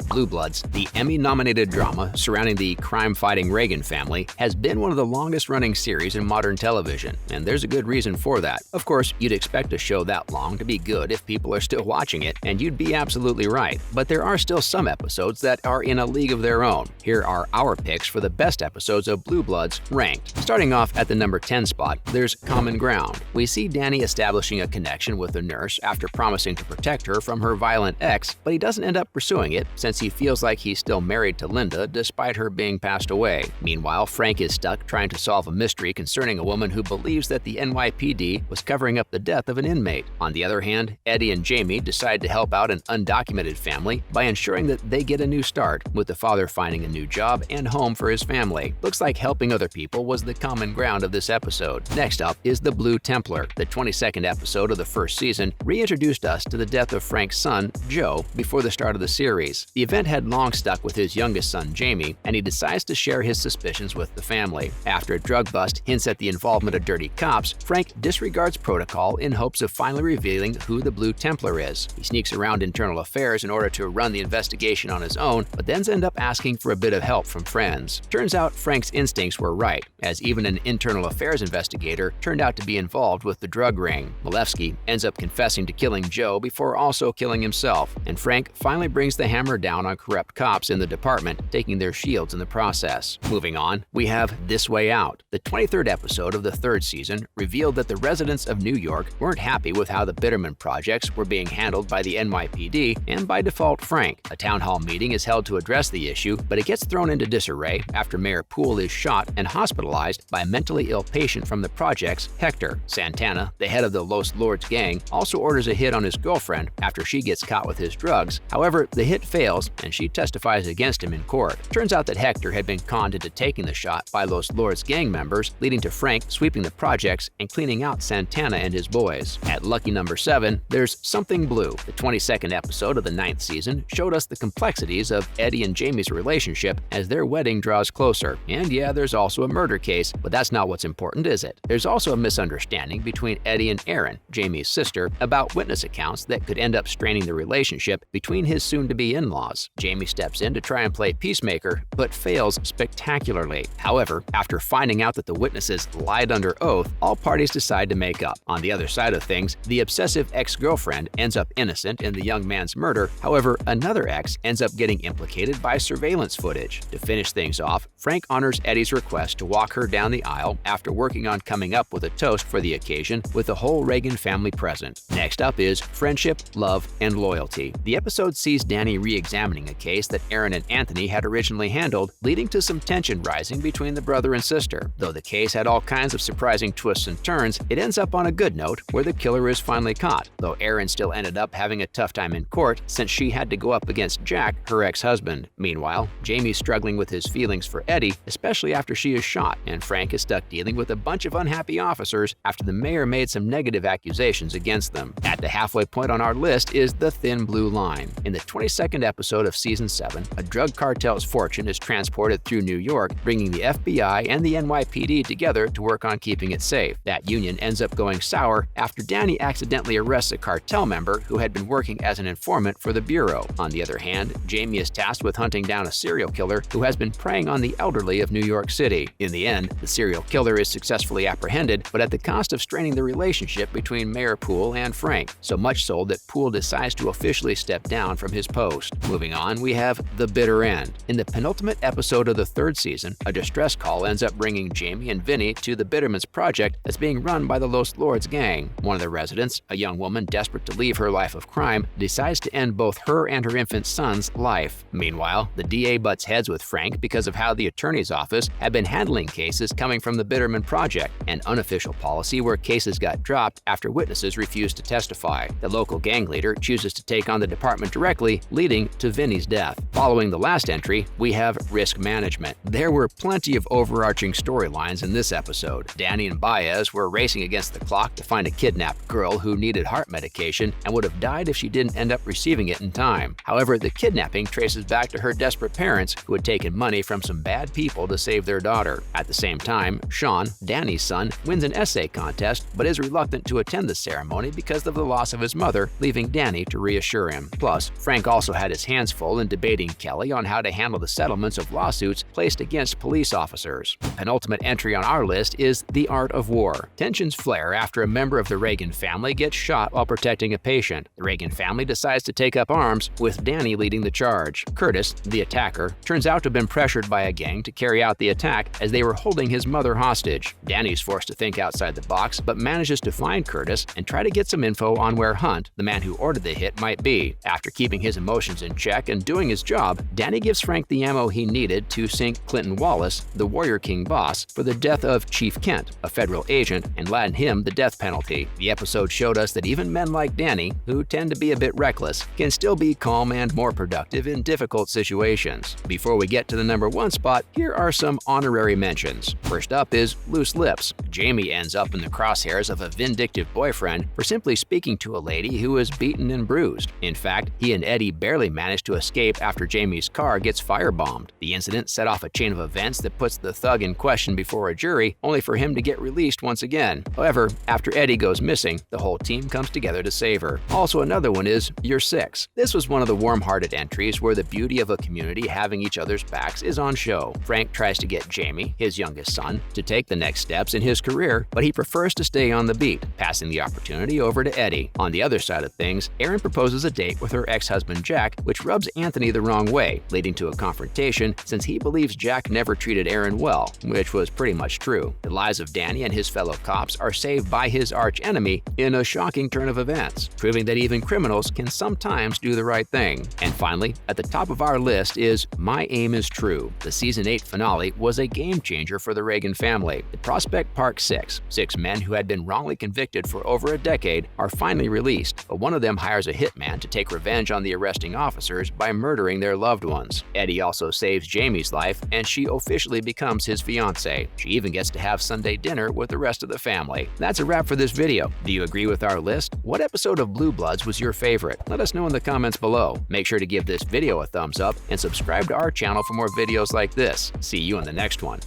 Blue Bloods, the Emmy-nominated drama surrounding the crime-fighting Reagan family, has been one of the longest-running series in modern television, and there's a good reason for that. Of course, you'd expect a show that long to be good if people are still watching it, and you'd be absolutely right. But there are still some episodes that are in a league of their own. Here are our picks for the best episodes of Blue Bloods ranked. Starting off at the number 10 spot, there's Common Ground. We see Danny establishing a connection with a nurse after promising to protect her from her violent ex, but he doesn't end up pursuing it since he feels like he's still married to Linda despite her being passed away. Meanwhile, Frank is stuck trying to solve a mystery concerning a woman who believes that the NYPD was covering up the death of an inmate. On the other hand, Eddie and Jamie decide to help out an undocumented family by ensuring that they get a new start, with the father finding a new job and home for his family. Looks like helping other people was the common ground of this episode. Next up is The Blue Templar. The 22nd episode of the first season reintroduced us to the death of Frank's son, Joe, before the start of the series. The event had long stuck with his youngest son, Jamie, and he decides to share his suspicions with the family. After a drug bust hints at the involvement of dirty cops, Frank disregards protocol in hopes of finally revealing who the Blue Templar is. He sneaks around internal affairs in order to run the investigation on his own, but then ends up asking for a bit of help from friends. Turns out Frank's instincts were right, as even an internal affairs investigator turned out to be involved with the drug ring. Malevsky ends up confessing to killing Joe before also killing himself, and Frank finally brings the hammer down on corrupt cops in the department, taking their shields in the process. Moving on, we have This Way Out. The 23rd episode of the third season revealed that the residents of New York weren't happy with how the Bitterman projects were being handled by the NYPD and by default Frank. A town hall meeting is held to address the issue, but it gets thrown into disarray after Mayor Poole is shot and hospitalized by a mentally ill patient from the projects, Hector. Santana, the head of the Los Lords gang, also orders a hit on his girlfriend after she gets caught with his drugs. However, the hit fails and she testifies against him in court. Turns out that Hector had been conned into taking the shot by Los Lords gang members, leading to Frank sweeping the projects and cleaning out Santana and his boys. At lucky number 7, there's Something Blue. The 22nd episode of the 9th season showed us the complexities of Eddie and Jamie's relationship as their wedding draws closer. And yeah, there's also a murder case, but that's not what's important, is it? There's also a misunderstanding between Eddie and Erin, Jamie's sister, about witness accounts that could end up straining the relationship between his soon-to-be in-laws. Jamie steps in to try and play peacemaker, but fails spectacularly. However, after finding out that the witnesses lied under oath, all parties decide to make up. On the other side of things, the obsessive ex-girlfriend ends up innocent in the young man's murder. However, another ex ends up getting implicated by surveillance footage. To finish things off, Frank honors Eddie's request to walk her down the aisle after working on coming up with a toast for the occasion with the whole Reagan family present. Next up is Friendship, Love, and Loyalty. The episode sees Danny re-examining a case that Aaron and Anthony had originally handled, leading to some tension rising between the brother and sister. Though the case had all kinds of surprising twists and turns, it ends up on a good note where the killer is finally caught, though Aaron still ended up having a tough time in court since she had to go up against Jack, her ex-husband. Meanwhile, Jamie's struggling with his feelings for Eddie, especially after she is shot, and Frank is stuck dealing with a bunch of unhappy officers after the mayor made some negative accusations against them. At the halfway point on our list is The Thin Blue Line. In the 22nd episode of Season 7, a drug cartel's fortune is transported through New York, bringing the FBI and the NYPD together to work on keeping it safe. That union ends up going sour after Danny accidentally arrests a cartel member who had been working as an informant for the Bureau. On the other hand, Jamie is tasked with hunting down a serial killer who has been preying on the elderly of New York City. In the end, the serial killer is successfully apprehended, but at the cost of straining the relationship between Mayor Poole and Frank, so much so that Poole decides to officially step down from his post. Moving on, we have The Bitter End. In the penultimate episode of the third season, a distress call ends up bringing Jamie and Vinny to the Bitterman's project that's being run by the Los Lords gang. One of the residents, a young woman desperate to leave her life of crime, decides to end both her and her infant son's life. Meanwhile, the DA butts heads with Frank because of how the attorney's office had been handling cases coming from the Bitterman project, an unofficial policy where cases got dropped after witnesses refused to testify. The local gang leader chooses to take on the department directly, leading to Vinny's death. Following the last entry, we have Risk Management. There were plenty of overarching storylines in this episode. Danny and Baez were racing against the clock to find a kidnapped girl who needed heart medication and would have died if she didn't end up receiving it in time. However, the kidnapping traces back to her desperate parents who had taken money from some bad people to save their daughter. At the same time, Sean, Danny's son, wins an essay contest but is reluctant to attend the ceremony because of the loss of his mother, leaving Danny to reassure him. Plus, Frank also had his hands hands full in debating Kelly on how to handle the settlements of lawsuits placed against police officers. Penultimate entry on our list is The Art of War. Tensions flare after a member of the Reagan family gets shot while protecting a patient. The Reagan family decides to take up arms, with Danny leading the charge. Curtis, the attacker, turns out to have been pressured by a gang to carry out the attack as they were holding his mother hostage. Danny's forced to think outside the box, but manages to find Curtis and try to get some info on where Hunt, the man who ordered the hit, might be. After keeping his emotions in check and doing his job, Danny gives Frank the ammo he needed to sink Clinton Wallace, the Warrior King boss, for the death of Chief Kent, a federal agent, and land him the death penalty. The episode showed us that even men like Danny, who tend to be a bit reckless, can still be calm and more productive in difficult situations. Before we get to the number 1 spot, here are some honorary mentions. First up is Loose Lips. Jamie ends up in the crosshairs of a vindictive boyfriend for simply speaking to a lady who is beaten and bruised. In fact, he and Eddie barely manage to escape after Jamie's car gets firebombed. The incident set off a chain of events that puts the thug in question before a jury, only for him to get released once again. However, after Eddie goes missing, the whole team comes together to save her. Also, another one is You're 6. This was one of the warm-hearted entries where the beauty of a community having each other's backs is on show. Frank tries to get Jamie, his youngest son, to take the next steps in his career, but he prefers to stay on the beat, passing the opportunity over to Eddie. On the other side of things, Erin proposes a date with her ex-husband Jack, which rubs Anthony the wrong way, leading to a confrontation since he believes Jack never treated Erin well, which was pretty much true. The lives of Danny and his fellow cops are saved by his arch-enemy in a shocking turn of events, proving that even criminals can sometimes do the right thing. And finally, at the top of our list is My Aim is True. The Season 8 finale was a game-changer for the Reagan family. The Prospect Park 6, 6 men who had been wrongly convicted for over a decade, are finally released, but one of them hires a hitman to take revenge on the arresting officers by murdering their loved ones. Eddie also saves Jamie's life, and she officially becomes his fiancée. She even gets to have Sunday dinner with the rest of the family. That's a wrap for this video. Do you agree with our list? What episode of Blue Bloods was your favorite? Let us know in the comments below. Make sure to give this video a thumbs up and subscribe to our channel for more videos like this. See you in the next one.